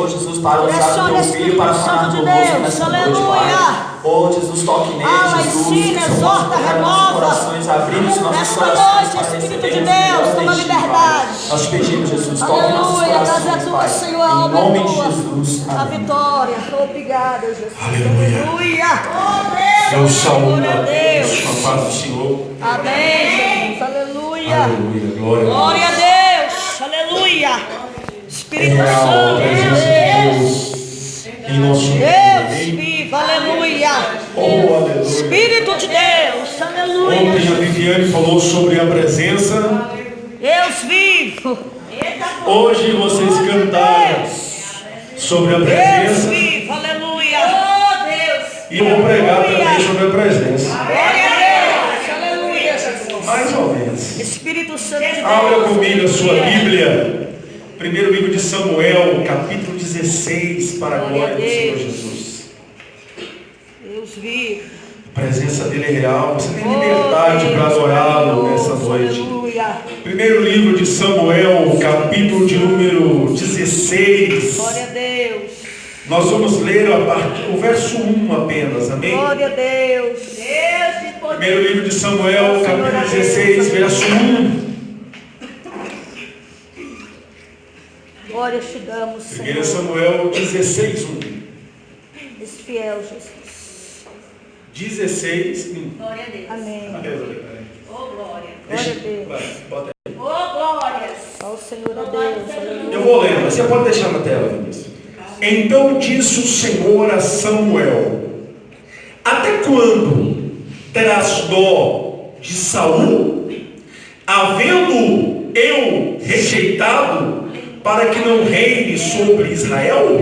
Senhor Jesus, para usar o teu filho para falar conosco nessa noite, Pai. Oh, Jesus, toque nele, Jesus. Ensina, exorta, renova. Corações, abrir os nossos Nesta corações noite, para Espírito de recebermos Deus, toma liberdade. Nós te pedimos, Jesus, toque nossos Aleluia, corações, tua, Pai. Senhor, Em nome de tua, Jesus. a Amém. vitória. Obrigada, Jesus. Aleluia. Eu saúdo a Deus com a paz do Senhor. Amém, Jesus. Aleluia. Aleluia. Glória a Deus. Aleluia. Espírito Real, a presença de Deus em nosso meio. Deus vivo, aleluia. Oh, aleluia. Espírito de Deus, aleluia. Ontem a Viviane falou sobre a presença. Deus vivo. Hoje vocês cantaram sobre a Deus presença. vivo, aleluia. Oh, Deus. E eu vou pregar também sobre a presença. Glória a Deus, aleluia, Jesus. Mais ou menos. Espírito Santo de Deus. Abra comigo a sua Bíblia. Primeiro livro de Samuel, capítulo 16, para a glória do Senhor Jesus. Deus vivo. A presença dele é real. Você tem liberdade para adorá-lo nessa noite. Aleluia. Primeiro livro de Samuel, capítulo de número 16. Glória a Deus. Nós vamos ler o verso 1 apenas, amém? Glória a Deus. Deus de poder. Primeiro livro de Samuel, capítulo 16, verso 1. Glória te damos, Senhor. 1 Samuel 16, 1. És fiel, Jesus. 16, 1. Glória a Deus. Amém. Oh, glória. Glória a Deus. Vai, bota aí. Oh, glórias. Ao Senhor a Deus. Aleluia. Eu vou ler, mas você pode deixar na tela, Vinícius. Então disse o Senhor a Samuel: até quando terás dó de Saul, havendo eu rejeitado, para que não reine sobre Israel?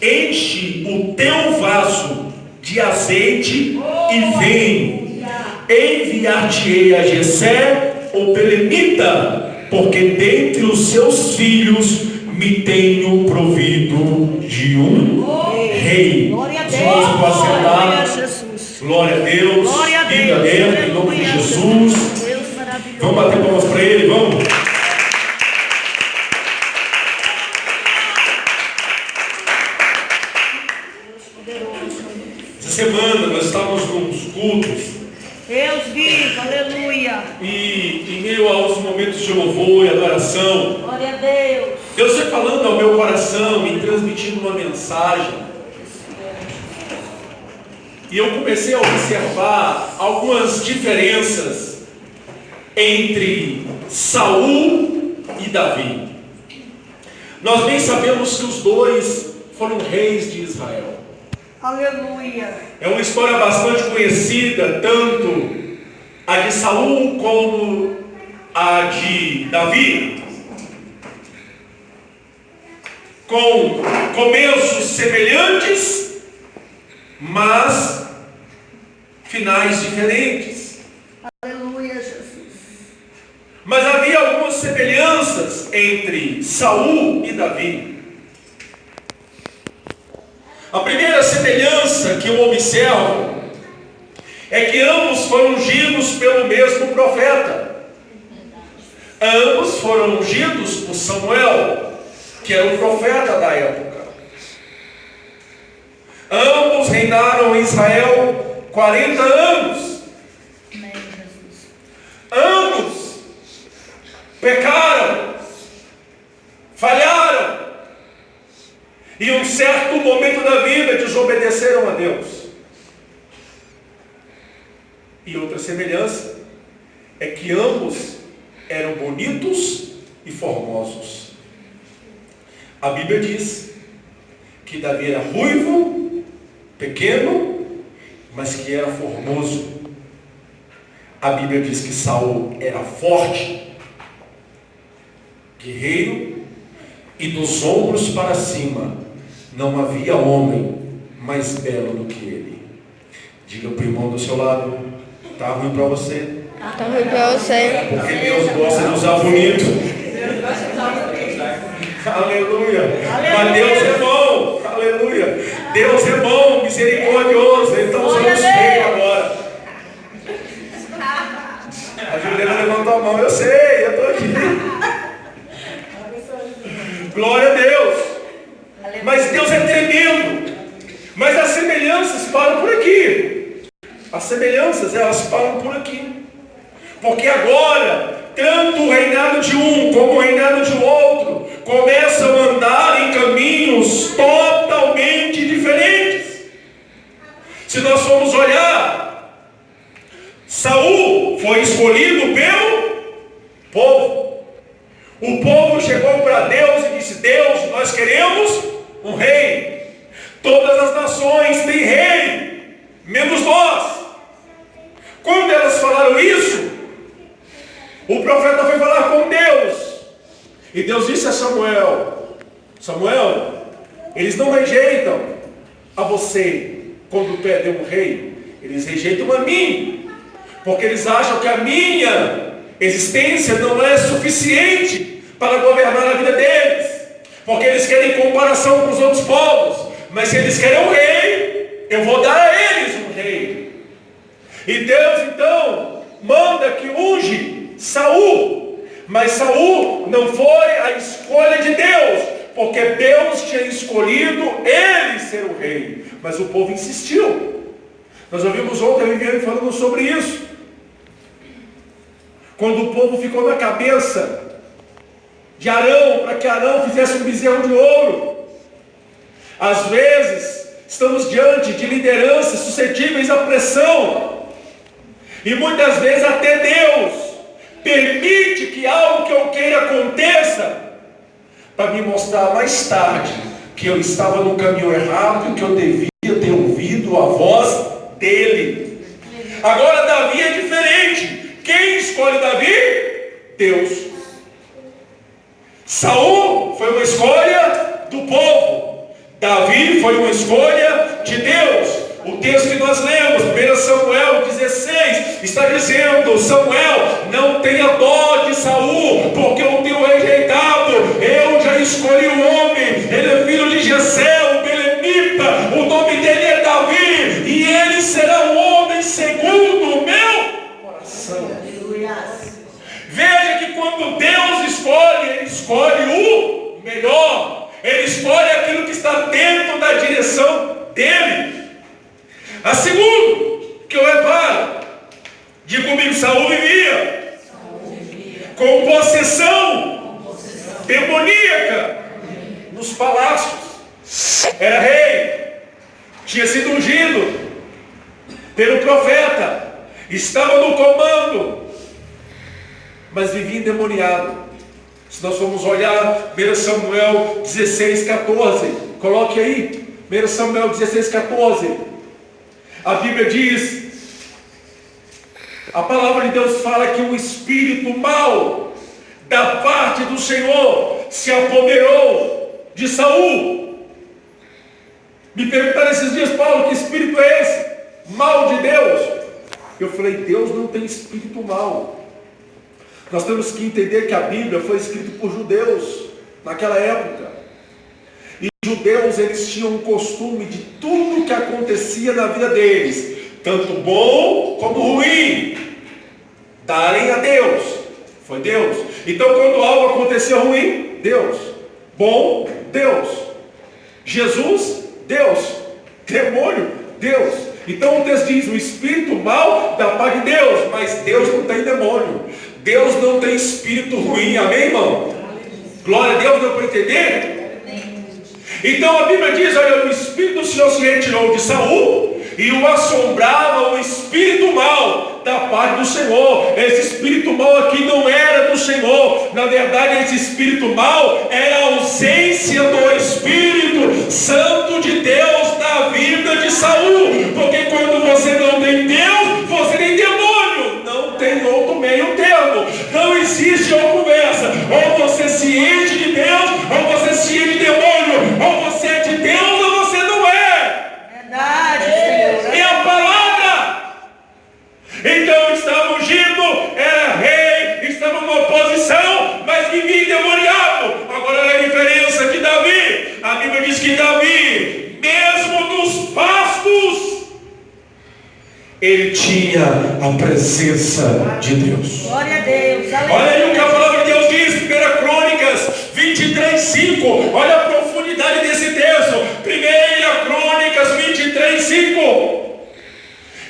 Enche o teu vaso de azeite e vem. Enviar-te-ei a Jessé, o Belemita, porque dentre os seus filhos me tenho provido de um rei. Glória a Deus. Vamos para sentar. Glória a Jesus. Glória a Deus. Glória a Vida Deus. dentro, em nome de Jesus. Deus maravilhoso. Vamos bater palmas para ele, vamos. Essa semana nós estávamos nos cultos Deus vivo, aleluia. e em meio aos momentos de louvor e adoração, Glória a Deus. Deus foi falando ao meu coração, me transmitindo uma mensagem. E eu comecei a observar algumas diferenças entre Saul e Davi. Nós bem sabemos que os dois foram reis de Israel. Aleluia. É uma história bastante conhecida, tanto a de Saul como a de Davi, com começos semelhantes, mas finais diferentes. Aleluia, Jesus. Mas havia algumas semelhanças entre Saul e Davi. A primeira semelhança que eu observo é que ambos foram ungidos pelo mesmo profeta. Ambos foram ungidos por Samuel, que era o profeta da época. Ambos reinaram em Israel 40 anos. Ambos pecaram, falharam, e em um certo momento da vida desobedeceram a Deus. E outra semelhança é que ambos eram bonitos e formosos. A Bíblia diz que Davi era ruivo, pequeno, mas que era formoso. A Bíblia diz que Saul era forte, guerreiro, e dos ombros para cima não havia homem mais belo do que ele. Diga para o irmão do seu lado: está ruim para você? Tá ruim pra você. Porque Deus gosta de usar bonito. Aleluia. Mas Deus é bom. Aleluia. Deus é bom, misericordioso. Então somos feios agora. A Juliana levantou a mão. Eu sei, eu estou aqui. Glória a Deus. Mas Deus é tremendo. Mas as semelhanças param por aqui. As semelhanças, elas param por aqui. Porque agora, tanto o reinado de um como o reinado de outro começam a andar em caminhos totalmente diferentes. Se nós formos olhar, Saul foi escolhido pelo povo. O povo chegou para Deus e disse: Deus, nós queremos um rei. Todas as nações têm rei, menos nós. Quando elas falaram isso, o profeta foi falar com Deus. E Deus disse a Samuel: Samuel, eles não rejeitam a você quando pedem um rei. Eles rejeitam a mim, porque eles acham que a minha existência não é suficiente para governar a vida deles, porque eles querem comparação com os outros povos. Mas se eles querem um rei, eu vou dar a eles um rei. E Deus então manda que unge Saul. Mas Saul não foi a escolha de Deus, porque Deus tinha escolhido ele ser o rei. Mas o povo insistiu. Nós ouvimos ontem a Viviane falando sobre isso. Quando o povo ficou na cabeça de Arão, para que Arão fizesse um bezerro de ouro. Às vezes, estamos diante de lideranças suscetíveis à pressão. E muitas vezes até Deus permite que algo que eu queira aconteça, para me mostrar mais tarde que eu estava no caminho errado e que eu devia ter ouvido a voz dele. Agora Davi é diferente. Quem escolhe Davi? Deus. Saul foi uma escolha do povo. Davi foi uma escolha de Deus. O texto que nós lemos, 1 Samuel 16, está dizendo: Samuel, não tenha dó de Saul, porque eu o tenho rejeitado. Eu já escolhi o homem, ele é filho de Jessé, o belemita, o nome dele é Davi, e ele será um homem segundo o meu coração. Veja que quando Deus escolhe, ele escolhe o melhor. Ele escolhe aquilo que está dentro da direção dele. A segunda que eu reparo, diga comigo, Saul vivia com possessão demoníaca nos palácios. Era rei, tinha sido ungido pelo profeta, estava no comando, mas vivia endemoniado. Se nós formos olhar 1 Samuel 16, 14, coloque aí, 1 Samuel 16, 14. A Bíblia diz, a palavra de Deus fala que o espírito mau da parte do Senhor se apoderou de Saul. Me perguntaram esses dias: Paulo, que espírito é esse? Mal de Deus. Eu falei: Deus não tem espírito mau. Nós temos que entender que a Bíblia foi escrita por judeus naquela época. E judeus, eles tinham um costume de tudo que acontecia na vida deles, tanto bom como ruim, darem a Deus. Foi Deus. Então quando algo acontecia ruim, Deus. Bom, Deus. Jesus, Deus. Demônio, Deus. Então o texto diz: o espírito mau da parte de Deus. Mas Deus não tem demônio. Deus não tem espírito ruim. Amém, irmão? Glória a Deus. Deu para entender? Então a Bíblia diz: olha, o espírito do Senhor se retirou de Saul e o assombrava o espírito mau da parte do Senhor. Esse espírito mau aqui não era do Senhor. Na verdade, esse espírito mau era a ausência do Espírito Santo de Deus na vida de Saul. Porque quando você não tem Deus, você tem demônio. Não tem outro meio termo. Não existe uma conversa. Ou você se enche de Deus, ou você se enche de demônio. Ou você é de Deus, ou você não é. Verdade, Senhor. É a palavra. Então estava ungido, era rei, estava numa oposição, mas vivia endemoniado. Agora olha a diferença de Davi. A Bíblia diz que Davi, mesmo nos pastos, ele tinha a presença de Deus. Glória a Deus. Olha aí o que a palavra de Deus diz, 1 Crônicas 23, 5. Olha a profundidade desse texto. 5.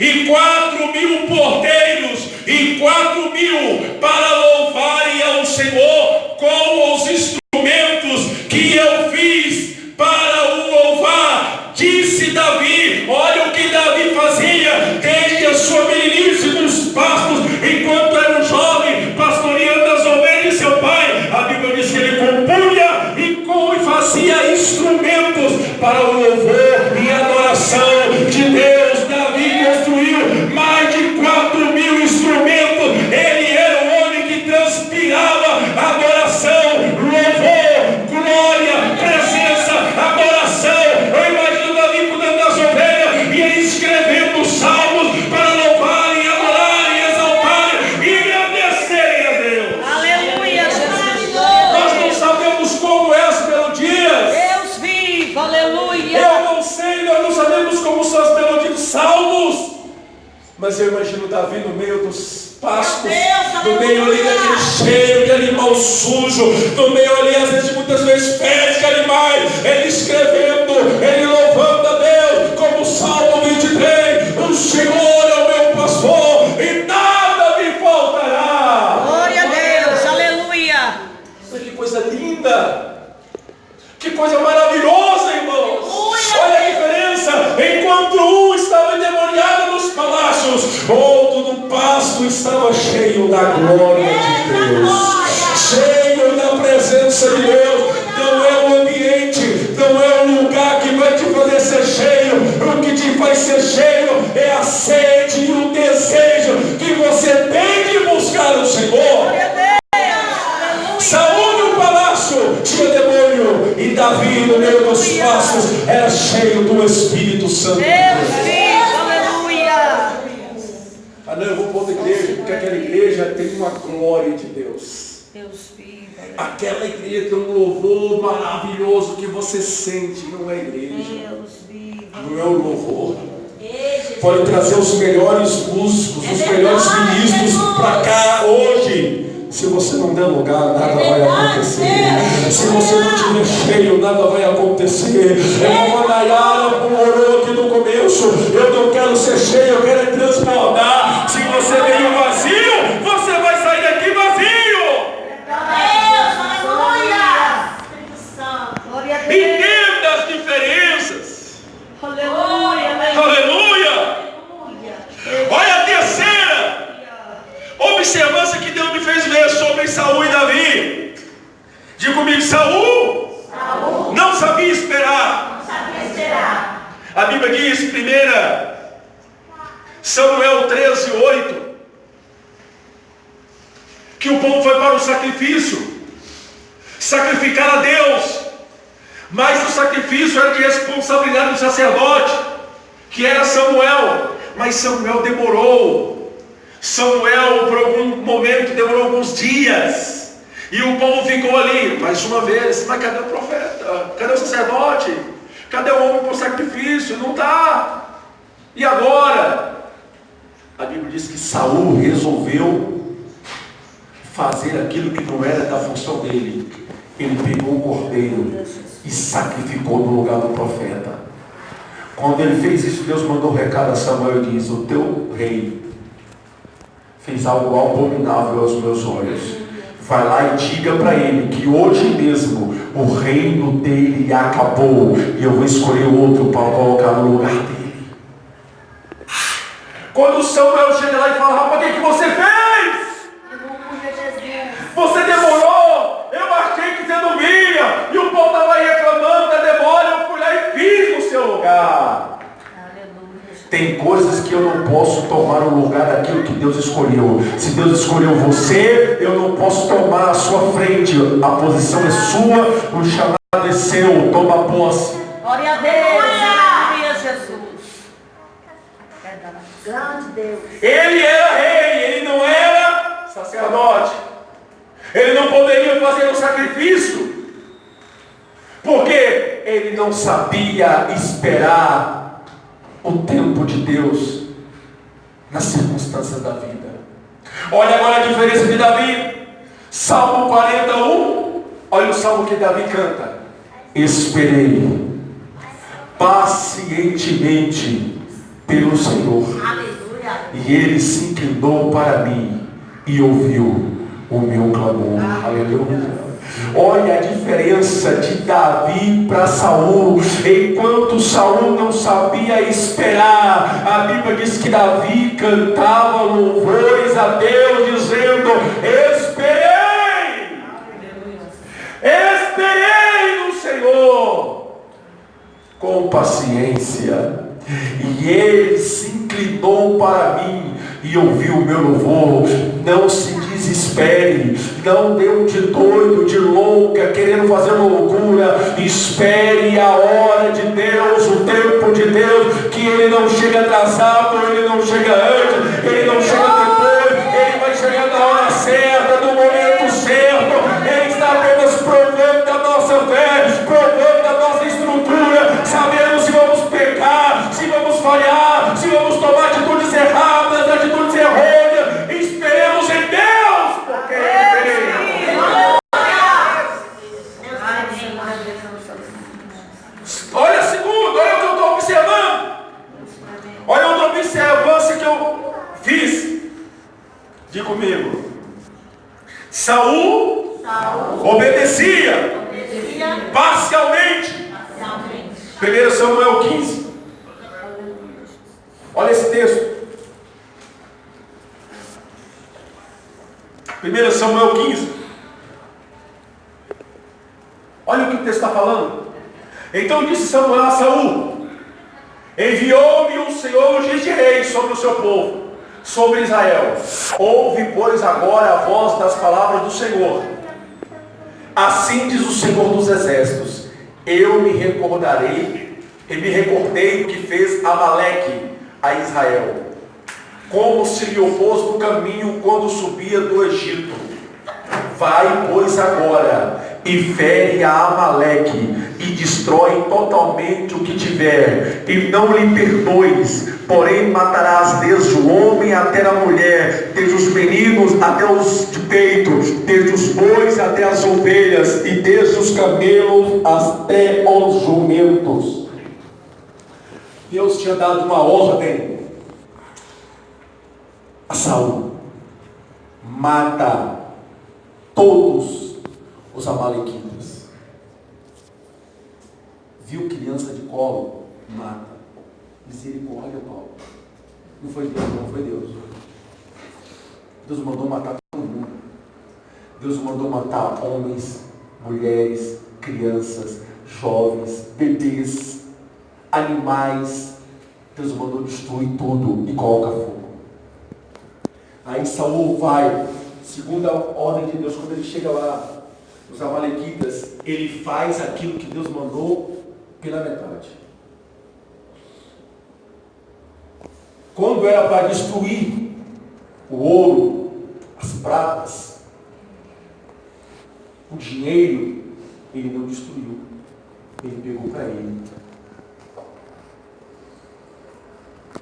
E 4.000 porteiros, e 4.000 para louvarem ao Senhor com os instrumentos que eu fiz para o louvar. Disse Davi. Olha o que Davi fazia desde a sua meninice nos pastos, enquanto era um jovem, pastoreando as ovelhas de seu pai. A Bíblia diz que ele compunha e fazia instrumentos para o louvor e adoração de Deus. Davi construiu mais de 4.000 instrumentos. Ele era o homem que transpirava adoração, louvor, glória, presença, adoração. Eu imagino Davi cuidando das ovelhas e ele escrevendo salmos para louvarem, adorarem, exaltarem e agradecerem a Deus. Aleluia, Jesus. Nós não sabemos como é as melodias. Deus vivo, aleluia. Eu não sei, nós não sabemos como são as melodias dos salmos. Mas eu imagino Davi no meio dos pastos, no meio ali daquele cheiro de animal sujo, no meio ali, às vezes, muitas vezes, fezes de animais, ele escrevendo, ele louvando a Deus, como o Salmo 23, o Senhor é o meu pastor e nada me faltará. Glória a Deus, aleluia. Que coisa linda, que coisa maravilhosa, irmãos. Olha a diferença. Enquanto um estava endemoniado nos palácios, outro no pasto estava cheio da glória de Deus, cheio da presença de Deus. Não é o ambiente, não é o lugar que vai te fazer ser cheio. O que te faz ser cheio é a sede e o desejo que você tem de buscar o Senhor. Saúl no palácio tinha demônio, e Davi no meio dos pastos era cheio do Espírito Santo. Deus vivo, aleluia. Ah, não, eu vou para outra igreja, porque aquela igreja tem uma glória de Deus. Deus vivo, Aquela igreja tem um louvor maravilhoso que você sente. Não é igreja, Deus vivo. não é o louvor. Pode trazer os melhores músicos, os melhores ministros para cá hoje. Se você não der lugar, nada vai acontecer. Se você não estiver cheio, nada vai acontecer. Como a Nayara orou aqui no começo, eu não quero ser cheio, eu quero transbordar. Se você veio vazio, você vai sair daqui vazio. Glória a Deus. Entenda as diferenças. Aleluia. Aleluia. Olha a terceira observância que Deus me fez ver sobre Saúl e Davi. Diga comigo, Saúl não sabia esperar. A Bíblia diz, 1 Samuel 13:8, que o povo foi para o sacrifício, sacrificar a Deus, mas o sacrifício era de responsabilidade do sacerdote, que era Samuel. Mas Samuel demorou. Samuel, por algum momento, demorou alguns dias, e o povo ficou ali, mais uma vez, mas cadê o profeta? Cadê o sacerdote? Cadê o homem para o sacrifício? Não está. E agora? A Bíblia diz que Saúl resolveu fazer aquilo que não era da função dele. Ele pegou o cordeiro e sacrificou no lugar do profeta. Quando ele fez isso, Deus mandou um recado a Samuel e diz: o teu rei fez algo abominável aos meus olhos. Vai lá e diga para ele que hoje mesmo o reino dele acabou e eu vou escolher outro para colocar no lugar dele. Quando Samuel chega lá e fala: rapaz, o que você fez? Você demorou, eu achei que você não vinha, e o povo estava aí reclamando da demora, eu fui lá e fiz no seu lugar. Tem coisas que eu não posso tomar o lugar daquilo que Deus escolheu. Se Deus escolheu você, eu não posso tomar a sua frente. A posição é sua, o chamado é seu. Toma posse. Glória a Deus. Aleluia, Jesus. Grande Deus. Ele era rei, ele não era sacerdote. Ele não poderia fazer o sacrifício, porque ele não sabia esperar o tempo de Deus nas circunstâncias da vida. Olha agora a diferença de Davi. Salmo 41. Olha o salmo que Davi canta: esperei pacientemente pelo Senhor. Aleluia. E ele se inclinou para mim e ouviu o meu clamor. Aleluia. Olha a diferença de Davi para Saul. Enquanto Saul não sabia esperar, a Bíblia diz que Davi cantava louvores a Deus, dizendo: esperei no Senhor com paciência, e ele se inclinou para mim e ouviu o meu louvor. Não se desespere, não dê um de doido, de louca, querendo fazer loucura. Espere a hora de Deus, o tempo de Deus, que Ele não chega atrasado, Ele não chega antes, Ele não chega depois, Ele vai chegar na hora certa, no momento certo. Ele está apenas provando da nossa fé, provando da nossa estrutura, sabendo se vamos pecar, se vamos falhar, se vamos tomar atitudes erradas, atitudes errôneas. Esperemos em Deus, porque Ele veio. Olha a segunda, olha o que eu estou observando. Olha outra observância que eu fiz. Diga comigo. Saul obedecia parcialmente. 1 Samuel 15. Olha esse texto. 1 Samuel 15. Olha o que o texto está falando. Então disse Samuel a Saul: enviou-me o Senhor ungido de rei sobre o seu povo, sobre Israel. Ouve, pois, agora a voz das palavras do Senhor. Assim diz o Senhor dos exércitos: eu me recordei do que fez Amaleque a Israel, como se lhe opôs no caminho quando subia do Egito. Vai, pois, agora e fere a Amaleque e destrói totalmente o que tiver, e não lhe perdoes, porém matarás desde o homem até a mulher, desde os meninos até os de peito, desde os bois até as ovelhas, e desde os camelos até os jumentos. Deus tinha dado uma ordem a Saul: mata todos os amalequitas. Viu criança de colo? Mata. Misericórdia, Paulo. Não foi Deus, não foi Deus. Deus mandou matar todo mundo. Deus mandou matar homens, mulheres, crianças, jovens, bebês, animais. Deus mandou destruir tudo e coloca fogo. Aí Saul vai, segundo a ordem de Deus, quando ele chega lá, os amalequitas, ele faz aquilo que Deus mandou pela metade. Quando era para destruir o ouro, as pratas, o dinheiro, ele não destruiu, ele pegou para ele.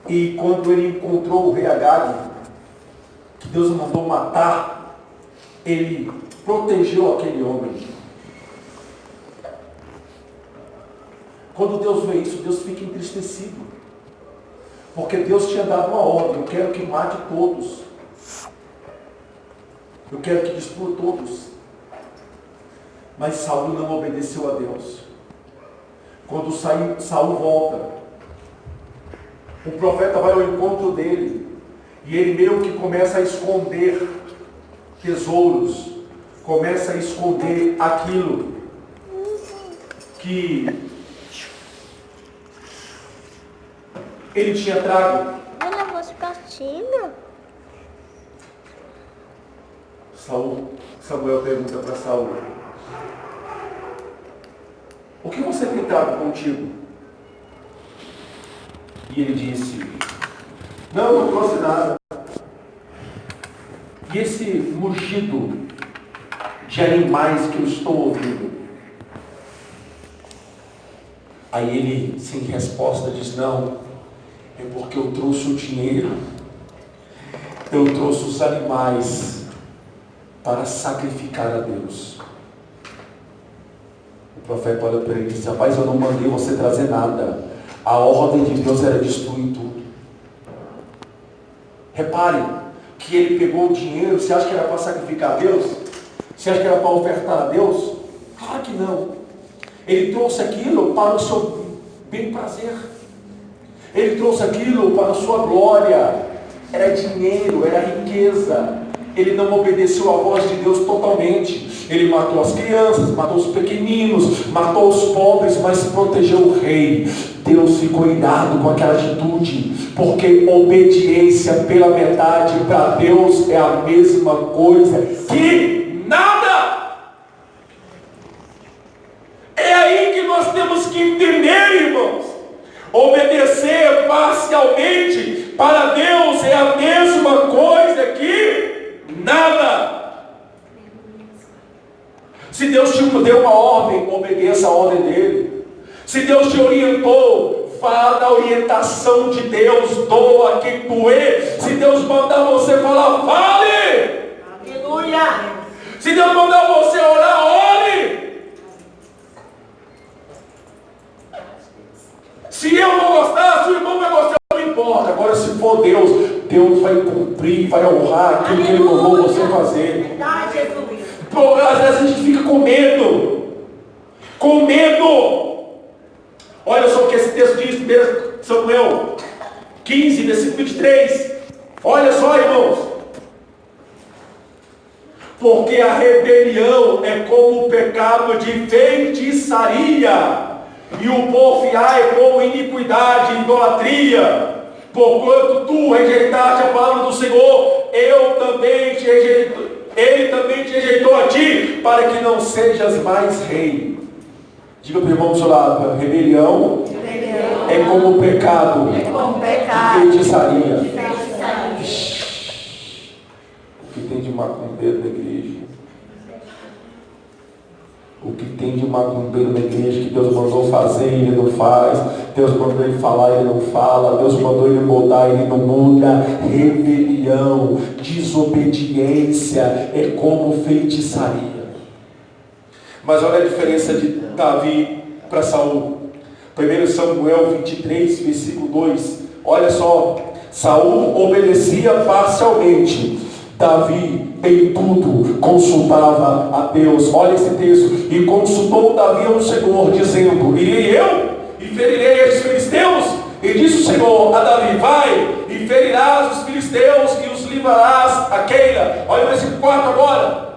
E quando ele encontrou o rei Agag, que Deus mandou matar, ele protegeu aquele homem. Quando Deus vê isso, Deus fica entristecido, porque Deus tinha dado uma ordem: eu quero que mate todos, eu quero que destrua todos. Mas Saul não obedeceu a Deus. Quando Saul volta, o profeta vai ao encontro dele, e ele meio que começa a esconder tesouros, começa a esconder aquilo que ele tinha trago. Eu levou esse pratinho. Samuel pergunta para Saul: o que você tem trago contigo? E ele disse: não trouxe nada. E esse mugido de animais que eu estou ouvindo? Aí ele, sem resposta, diz: não, é porque eu trouxe o dinheiro, eu trouxe os animais para sacrificar a Deus. O profeta olha para ele e diz: rapaz, eu não mandei você trazer nada. A ordem de Deus era destruir tudo. Repare que ele pegou o dinheiro. Você acha que era para sacrificar a Deus? Você acha que era para ofertar a Deus? Claro que não. Ele trouxe aquilo para o seu bem prazer. Ele trouxe aquilo para a sua glória. Era dinheiro, era riqueza. Ele não obedeceu à voz de Deus totalmente. Ele matou as crianças, matou os pequeninos, matou os pobres, mas protegeu o rei. Deus ficou irado com aquela atitude, porque obediência pela metade para Deus é a mesma coisa que nada. É aí que nós temos que entender, irmãos. Obedecer parcialmente para Deus é a mesma coisa que nada. Se Deus te deu uma ordem, obedeça a ordem dele. Se Deus te orientou, vá na orientação de Deus, doa quem doer. Se Deus mandar você falar, fale. Aleluia. Se Deus mandar você orar, ore. Se eu vou gostar, se o irmão vai gostar, não importa. Agora, se for Deus, Deus vai cumprir, vai honrar aquilo que Ele mandou você fazer. Verdade, Jesus. Às vezes a gente fica com medo. Com medo. Olha só o que esse texto diz, 1 Samuel 15, versículo 23. Olha só, irmãos. Porque a rebelião é como o pecado de feitiçaria, e o porfiar é como iniquidade e idolatria. Porquanto tu rejeitaste a palavra do Senhor, Ele também te rejeitou a ti, para que não sejas mais rei. Diga para o irmão do seu lado: rebelião é como o pecado de feitiçaria. O que tem de macumbeiro na igreja? O que tem de macumbeiro na igreja que Deus mandou fazer e ele não faz, Deus mandou ele falar e ele não fala, Deus mandou ele mudar e ele não muda. Rebelião, desobediência é como feitiçaria. Mas olha a diferença de Davi para Saul. 1 Samuel 23, versículo 2. Olha só, Saul obedecia parcialmente, Davi em tudo consultava a Deus. Olha esse texto: e consultou Davi ao Senhor, dizendo: irei eu e ferirei estes filisteus? E disse o Senhor a Davi: vai e ferirás os filisteus e os livrarás a Keila. Olha o versículo 4 agora.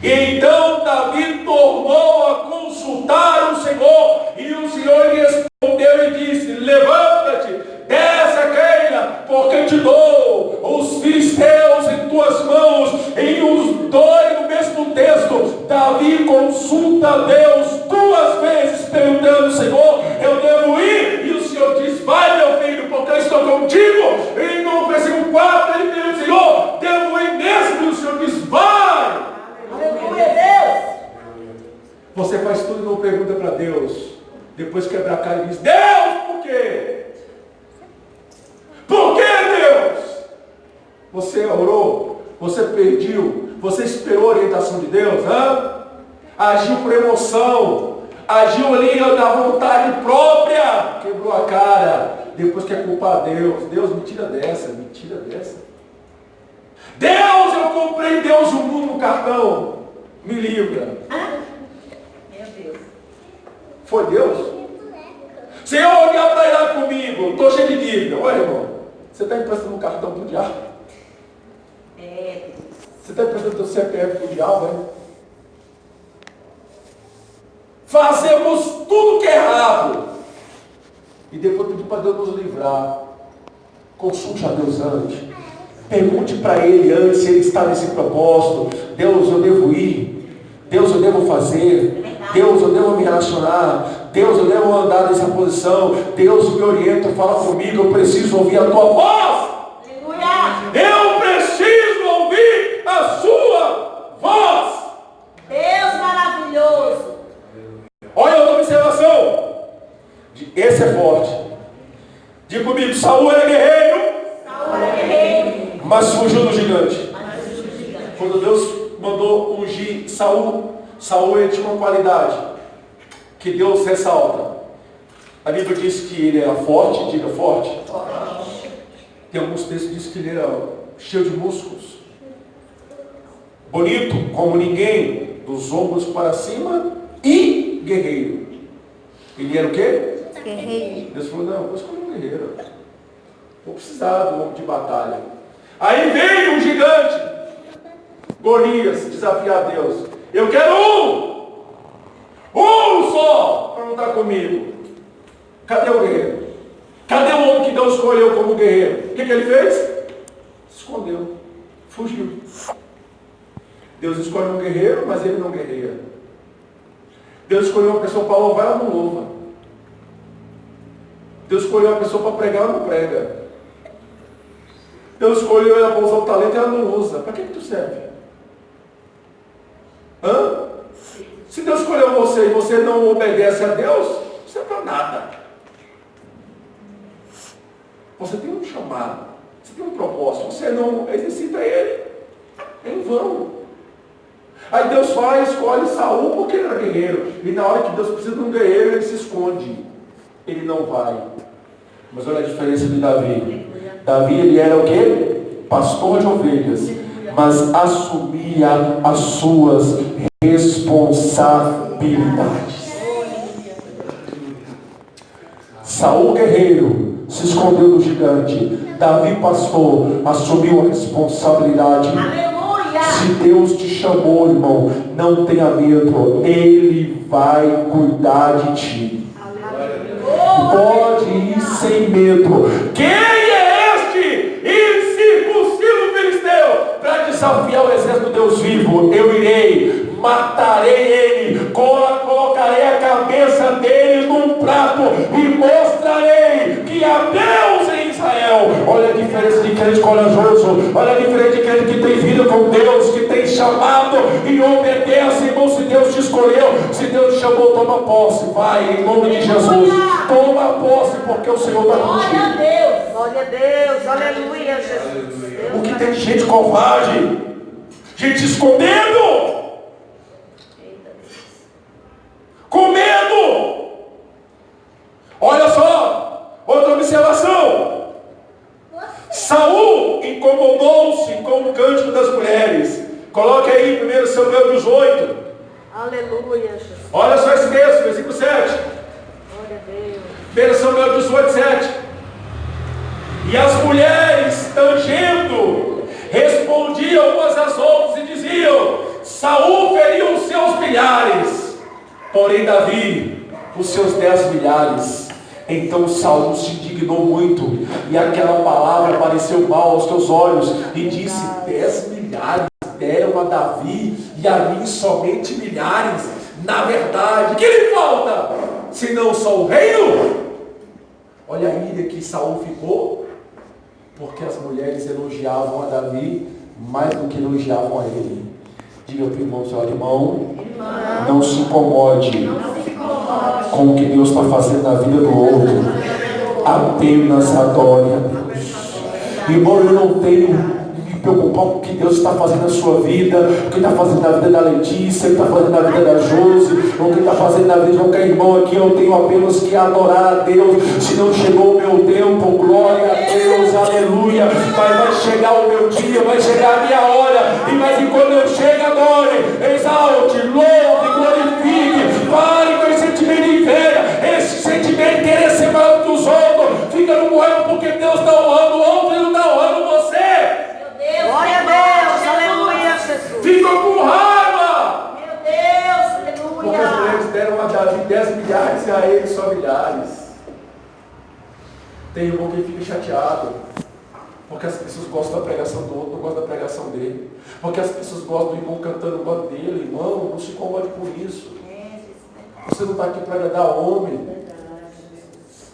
E então Davi tornou a consultar o Senhor, e o Senhor lhe respondeu e disse: levanta-te, desce a Keila, porque te dou os filisteus em tuas mãos. Em os dois, no mesmo texto, Davi consulta a Deus 2 vezes, perguntando: Senhor, eu devo ir? E o Senhor diz: vai, meu filho, porque eu estou contigo. E no versículo 4 ele pergunta: Senhor, devo ir mesmo? E o Senhor diz: vai. Aleluia, Deus. Você faz tudo e não pergunta para Deus. Depois quebra a cara e diz: Deus, por quê? Por que, Deus? Você orou, você pediu, você esperou a orientação de Deus, agiu por emoção, agiu ali da vontade própria, quebrou a cara, depois quer culpar Deus. Deus, me tira dessa, me tira dessa. Deus, eu comprei Deus o mundo no cartão, me livra. Meu Deus. Foi Deus? Senhor, olha para ir lá comigo, estou cheio de dívida. Olha, irmão, você está emprestando um cartão para o diabo? Você está emprestando o seu CPF para o diabo, hein? Fazemos tudo que é errado e depois pedir para Deus nos livrar. Consulte a Deus antes. Pergunte para Ele antes se Ele está nesse propósito. Deus, eu devo ir. Deus, eu devo fazer. Deus, eu devo me relacionar. Deus, eu devo andar nessa posição. Deus, me orienta, fala comigo. Eu preciso ouvir a tua voz. Aleluia. Eu preciso ouvir a sua voz. Deus maravilhoso. Olha outra observação. Esse é forte. Diga comigo: Saul era guerreiro, mas fugiu do gigante. Quando Deus mandou ungir Saul, ele tinha uma qualidade. que Deus ressalta? A Bíblia diz que ele era forte, diga forte. Tem alguns textos que diz que ele era cheio de músculos. Bonito como ninguém, dos ombros para cima e guerreiro. Ele era o quê? Guerreiro. Deus falou, não, vou escolher um guerreiro. Vou precisar do homem de batalha. Aí veio um gigante, Golias, desafiar Deus. Eu quero um só, para não estar comigo. Cadê o guerreiro? Cadê o homem que Deus escolheu como guerreiro? O que ele fez? Se escondeu, fugiu. Deus escolhe um guerreiro, mas ele não guerreia. Deus escolheu uma pessoa para louvar, ela não louva. Deus escolheu uma pessoa para pregar, ela não prega. Deus escolheu ela para usar o talento e ela não usa. Para que tu serve? Hã? Se Deus escolheu você e você não obedece a Deus, não serve para nada. Você tem um chamado, você tem um propósito, você não exercita ele, é em vão. Aí Deus escolhe Saul porque ele era guerreiro. E na hora que Deus precisa de um guerreiro, ele se esconde. Ele não vai. Mas olha a diferença de Davi. Davi, ele era o quê? Pastor de ovelhas. Mas assumia as suas responsabilidades. Saul, guerreiro, se escondeu do gigante. Davi, pastor, assumiu a responsabilidade. Se Deus te chamou, irmão, não tenha medo. Ele vai cuidar de ti. Pode ir sem medo. Quem é este incircunciso filisteu para desafiar o exército de Deus vivo? Eu irei, matarei ele, colocarei a cabeça dele num prato e mostrarei que há Deus em Israel. Olha a diferença de crente corajoso, olha a diferença de crente que tem vida com Deus, que tem chamado e obedece. Irmão, se Deus te escolheu, se Deus te chamou, toma posse, vai, em nome de Jesus, toma posse, porque o Senhor está contigo. Glória a Deus. Glória a Deus, aleluia, Jesus. O que tem de gente covarde, gente escondendo, com medo. Olha só, outra observação. Saul incomodou-se com o cântico das mulheres. Coloque aí 1 Samuel 18. Aleluia, Jesus. Olha só esse texto, versículo 7. Glória a Deus. 1 Samuel 18, 7. E as mulheres, tangendo, respondiam umas às outras e diziam: Saul feriu os seus milhares, porém Davi os seus 10 milhares. Então Saul se indignou muito, e aquela palavra pareceu mal aos teus olhos, e disse: 10 milhares deram a Davi, e a mim somente milhares. Na verdade, que lhe falta, senão só o reino? Olha a ira que Saul ficou, porque as mulheres elogiavam a Davi mais do que elogiavam a ele. Diga para o irmão, seu irmão, não se incomode com o que Deus está fazendo na vida do outro, apenas adore a Deus. Irmão, eu não tenho me preocupar com o que Deus está fazendo na sua vida, o que está fazendo na vida da Letícia, o que está fazendo na vida da Josi, o que está fazendo na vida de qualquer irmão aqui. Eu tenho apenas que adorar a Deus. Se não chegou o meu tempo, glória a Deus, aleluia. Mas vai chegar o meu dia, vai chegar a minha hora, e mas enquanto eu chego, adore, exalte, louve, glorifique. Pare com esse sentimento de inveja, esse sentimento de querer ser maior do que os outros. Fica no moendo porque Deus está honrando o outro e não está honrando você. Glória a Deus, aleluia, Jesus. Fica com raiva, Meu Deus, porque as aleluia. mulheres deram a Davi 10 milhares e a ele só milhares. Tem irmão que fica chateado, porque as pessoas gostam da pregação do outro, não gostam da pregação dele. Porque as pessoas gostam do irmão cantando o gosto dele. Irmão, não se incomode por isso. Você não está aqui para agradar homem.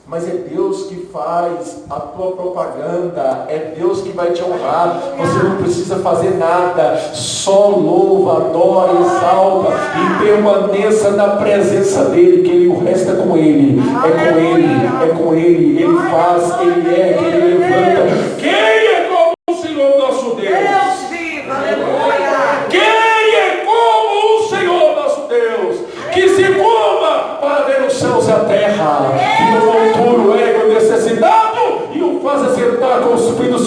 Mas é Deus que faz a tua propaganda, é Deus que vai te honrar. Você não precisa fazer nada, só louva, adora, exalta e permaneça na presença dele, que ele, o resto é com ele, é com ele, é com ele. Ele faz, ele ergue, ele levanta. Quem é como o Senhor nosso Deus? Deus vivo, aleluia. Quem é como o Senhor nosso Deus, que se curva para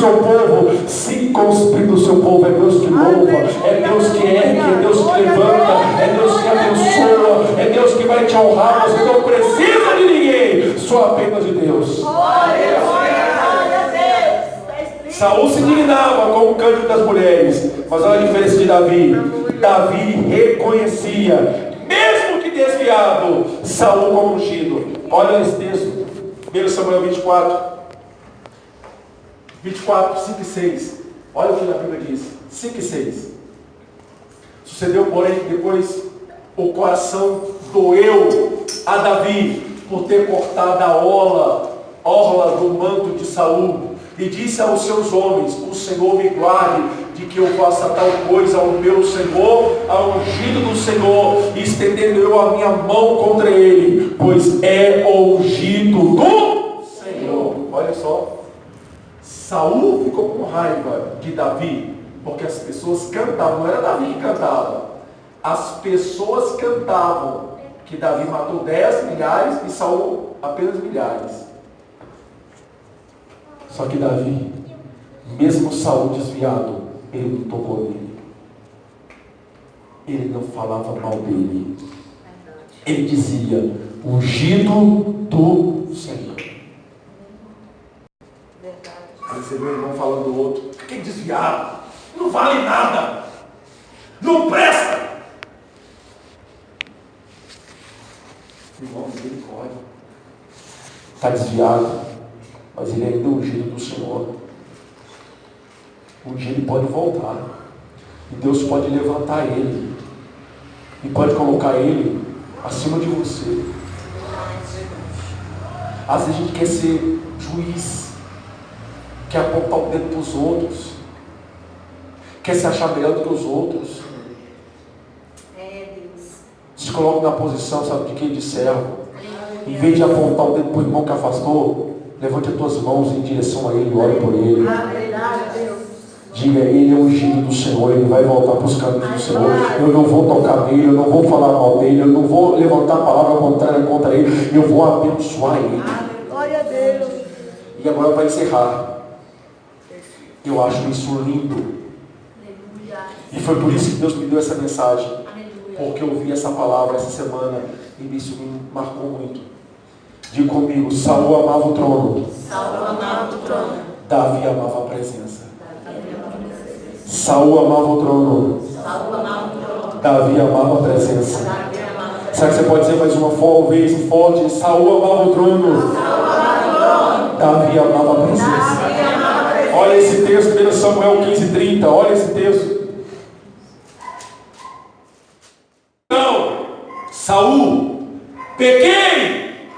seu povo. Sim, com o espírito do seu povo. É Deus que louva, é Deus que ergue, é Deus que levanta, é Deus que abençoa, é Deus que vai te honrar. Você não precisa de ninguém, só apenas de Deus. Saul se indignava com o cântico das mulheres, mas olha a diferença de Davi. Davi reconhecia, mesmo que desviado, Saul como ungido. Olha esse texto, 1 Samuel 24, 5 e 6. Olha o que a Bíblia diz, 5 e 6. Sucedeu, porém, que depois o coração doeu a Davi por ter cortado a orla do manto de Saul, e disse aos seus homens: o Senhor me guarde de que eu faça tal coisa ao meu Senhor, ao ungido do Senhor, estendendo eu a minha mão contra ele, pois é o ungido do Senhor. Olha só, Saul ficou com raiva de Davi, porque as pessoas cantavam, não era Davi que cantava, as pessoas cantavam que Davi matou 10 milhares e Saul apenas milhares. Só que Davi, mesmo Saul desviado, ele não tocou nele. Ele não falava mal dele. Ele dizia: ungido do Senhor. Aí você vê o irmão falando do outro: que desviado, não vale nada, não presta. Irmão, misericórdia. Está desviado, mas ele ainda é ungido do Senhor. Um dia ele pode voltar, e Deus pode levantar ele, e pode colocar ele acima de você. Às vezes a gente quer ser juiz, quer apontar o dedo para os outros, quer se achar melhor do que os outros. Se coloca na posição, sabe de quê? De servo. Em vez de apontar o dedo para o irmão que afastou, levante as tuas mãos em direção a ele e ore por ele. Diga: ele é ungido do Senhor, ele vai voltar para os caminhos do Senhor. Eu não vou tocar nele, eu não vou falar mal dele, eu não vou levantar a palavra contrária contra ele, eu vou abençoar ele. Glória a Deus. E agora vai encerrar. Eu acho isso lindo. E foi por isso que Deus me deu essa mensagem. Porque eu ouvi essa palavra essa semana e isso me marcou muito. Diga comigo: Saul amava o trono. Davi amava a presença. Saul amava o trono. Davi amava a presença. Será que você pode dizer mais uma vez forte? Saul amava o trono. Davi amava a presença. Olha esse texto, 1 Samuel 15:30. Olha esse texto. Não, Saul, pequei,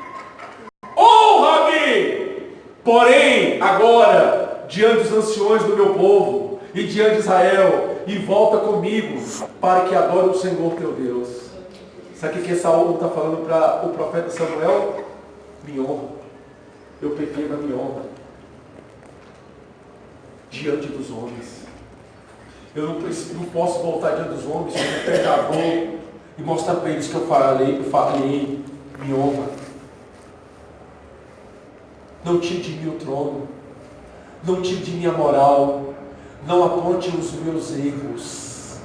honra-me, porém agora diante dos anciões do meu povo e diante de Israel, e volta comigo para que adore o Senhor teu Deus. Sabe o que Saul está falando para o profeta Samuel? Me honra. Eu pequei, mas me honra diante dos homens. Eu não posso voltar diante dos homens como pecador e mostrar para eles que eu falei, me honra. Não tire de mim o trono, não tire de mim a moral, não aponte os meus erros,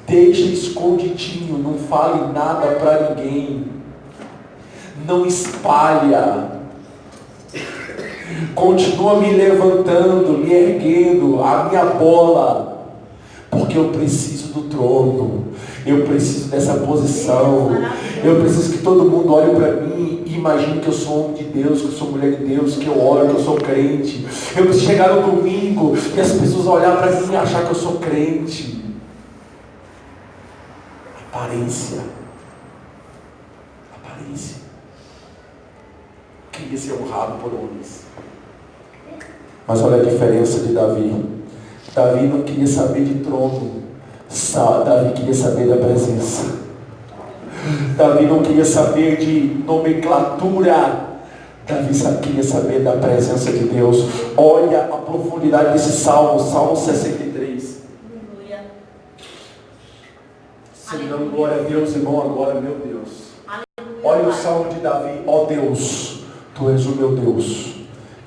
deixe escondidinho, não fale nada para ninguém, não espalha, continua me levantando, me erguendo, a minha bola, porque eu preciso do trono, eu preciso dessa posição, eu preciso que todo mundo olhe para mim e imagine que eu sou homem de Deus, que eu sou mulher de Deus, que eu oro, que eu sou crente. Eu preciso chegar no domingo e as pessoas olhar para mim e achar que eu sou crente. Aparência. Queria ser honrado por homens. Mas olha a diferença de Davi. Davi não queria saber de trono. Davi queria saber da presença. Davi não queria saber de nomenclatura. Davi queria saber da presença de Deus. Olha a profundidade desse salmo, Salmo 63. Se não, glória a Deus, irmão, agora, meu Deus. Olha o salmo de Davi. Ó Deus, Tu és o meu Deus.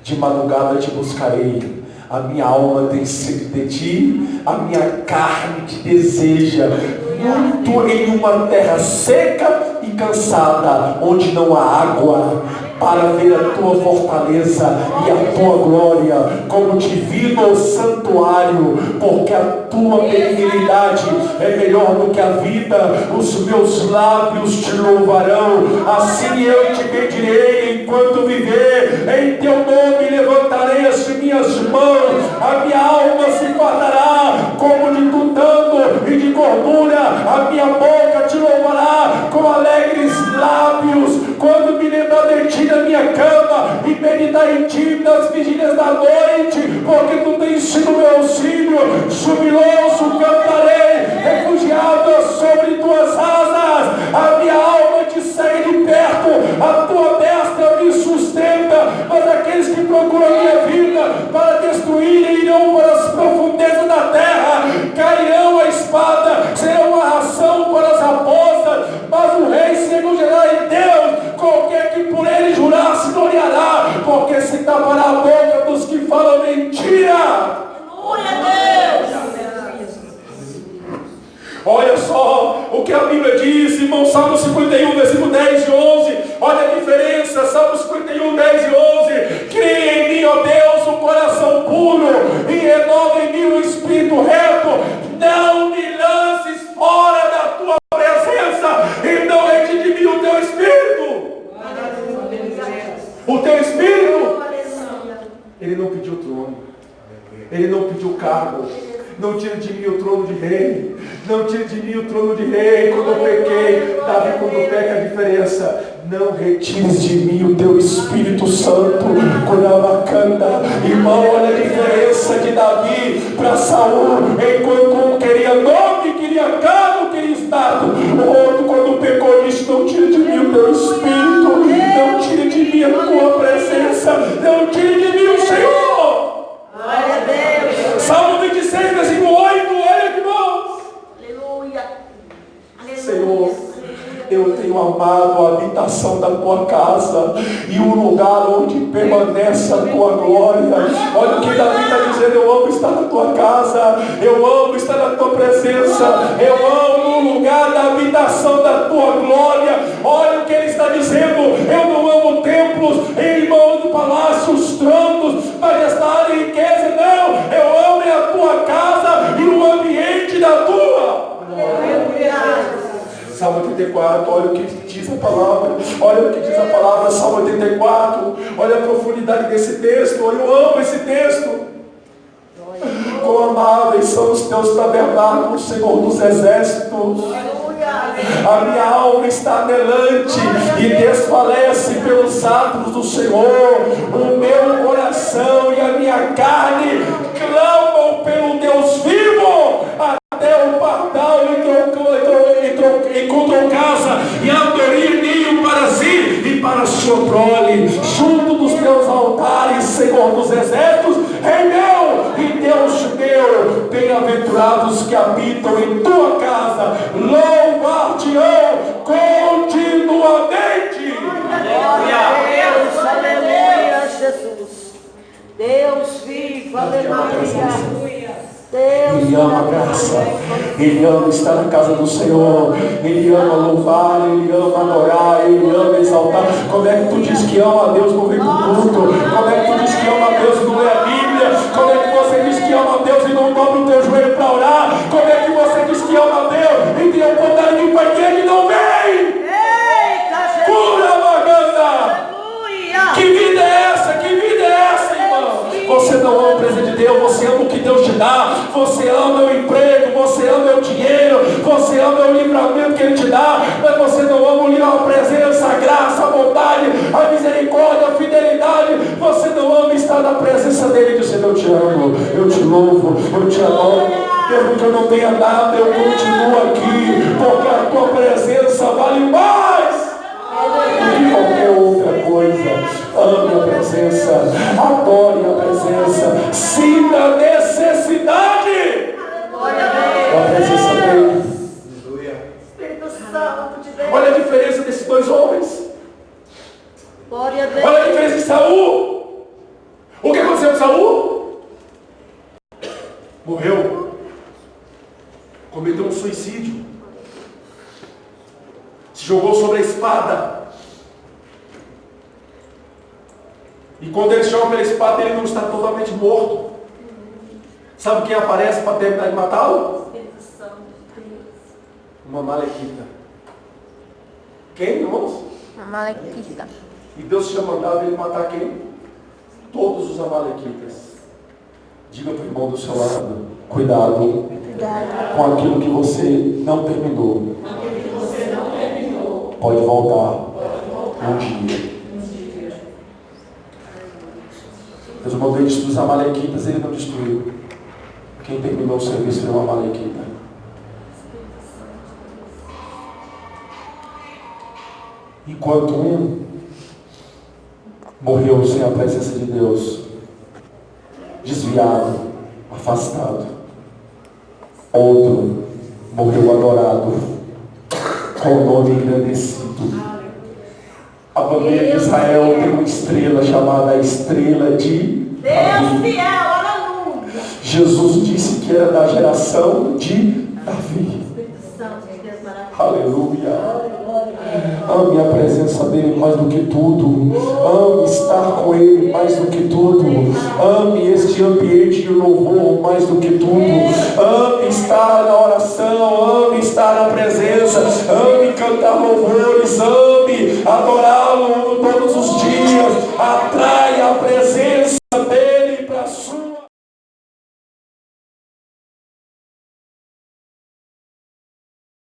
De madrugada te buscarei. A minha alma tem sede de ti, a minha carne te deseja, muito em uma terra seca e cansada, onde não há água, para ver a tua fortaleza e a tua glória, como te vi no santuário, porque a tua benignidade é melhor do que a vida, os meus lábios te louvarão, assim eu te bendirei enquanto viver, em teu nome levantarei as minhas mãos, a minha alma se fartará como de tutano e de gordura, a minha boca te louvará com alegres lábios, quando me lembrar de ti na minha cama e meditar em ti nas vigílias da noite, porque tu tens sido meu auxílio, jubiloso cantarei, refugiado sobre tuas asas, a minha alma te segue de perto, a tua destra me sustenta, mas aqueles que procuram a minha vida para destruírem irão para as profundezas da terra, cairão a espada, serão uma ração para as raposas, mas o rei se regozijará em Deus, qualquer que por ele jurar se gloriará, porque se tapará a boca dos que falam mentira. Glória a Deus. Olha só o que a Bíblia diz, irmão, Salmo 51, versículo 10 e 11, olha a diferença, Salmo 51, 10 e 11, cria em mim, ó Deus, um coração puro, e renova em mim um espírito reto, não me lances fora da tua presença, e não retire de mim o teu espírito. O teu espírito, ele não pediu trono, ele não pediu cargo. Não tire de mim o trono de rei. Não tire de mim o trono de rei. Quando eu pequei, Davi quando peca a diferença. Não retires de mim o teu Espírito Santo. Irmão, olha a diferença de Davi para Saul. Enquanto um queria nome, queria cargo, queria estado, o outro quando pecou disse: não tire de mim o teu Espírito, não tire de mim a tua presença, não tire de mim o Senhor. Glória a Deus. Salmo 26, versículo 8, olha que bom. Aleluia. Senhor, eu tenho amado a habitação da tua casa e o lugar onde permanece a tua glória. Olha o que Davi está dizendo: eu amo estar na tua casa, eu amo estar na tua presença, eu amo o lugar da habitação da tua glória. Olha o que ele está dizendo: eu não amo templos, irmãos, palácios, tronos, majestade e riqueza, não, eu amo a tua casa e o ambiente da tua. Salmo 84, olha o que diz a palavra, olha o que diz a palavra, Salmo 84, olha a profundidade desse texto, eu amo esse texto. Quão amáveis são os teus tabernáculos, Senhor dos exércitos. A minha alma está anelante e desfalece pelos atos do Senhor. O meu coração e a minha carne clamam pelo Deus vivo. Até o pardal encontrou casa e abriu ninho para si e para a sua prole, junto dos teus altares, Senhor dos exércitos, Rei meu e Deus meu. Bem-aventurados que habitam em tua casa, louvar-te-ão continuamente. Glória a Deus, aleluia, Jesus. Deus vivo, aleluia. Ele ama a graça, ele ama estar na casa do Senhor, ele ama louvar, ele ama adorar, ele ama exaltar. Como é que tu diz que ama a Deus e não vem com culto? Como é que tu diz que ama a Deus e não lê a Bíblia? Como é que você diz que ama a Deus e não dobra o teu joelho para orar? Como é que você diz que ama a Deus e tem a oportunidade de ir para a igreja e não vem? Eita, Jesus. Cura, Maganda! Aleluia. Que vida é essa? Que vida é essa, irmão? Você não ama o presente de Deus, você ama o que Deus te dá, você ama o emprego, você ama o dinheiro, você ama o livramento que Ele te dá, mas você não ama a presença, a graça, a bondade, a misericórdia, a fidelidade. Você não ama estar na presença dEle, dizendo: eu te amo, eu te louvo, eu te adoro. Mesmo que eu não tenha nada, eu continuo aqui, porque a tua presença vale mais do que qualquer outra coisa. Ame a presença, adore a presença, sinta a necessidade da presença dEle. Espírito Santo de Deus. Olha a diferença desses dois homens. Glória a Deus. Olha a diferença de Saul. O que aconteceu com Saul? morreu, cometeu um suicídio, se jogou sobre a espada. E quando ele joga pela espada, ele não está totalmente morto. Sabe quem aparece para terminar de matá-lo? Uma malequita. Quem, irmãos? Amalequita. E Deus tinha mandado ele matar quem? Todos os amalequitas. Diga para o irmão do seu lado: cuidado com aquilo que você não terminou. Pode voltar um dia. Deus mandou ele destruir os amalequitas, ele não destruiu. Quem terminou o serviço foi uma amalequita. Enquanto um morreu sem a presença de Deus, desviado, afastado, outro morreu adorado, com o nome engrandecido. A bandeira de Israel tem uma estrela chamada a estrela de Deus Davi. fiel, aleluia. Jesus disse que era da geração de Davi. Aleluia. Ame a presença dele mais do que tudo. Ame estar com ele mais do que tudo. Ame este ambiente de louvor mais do que tudo. Ame estar na oração. Ame estar na presença. Ame cantar louvores. Ame adorá-lo todos os dias. Atrás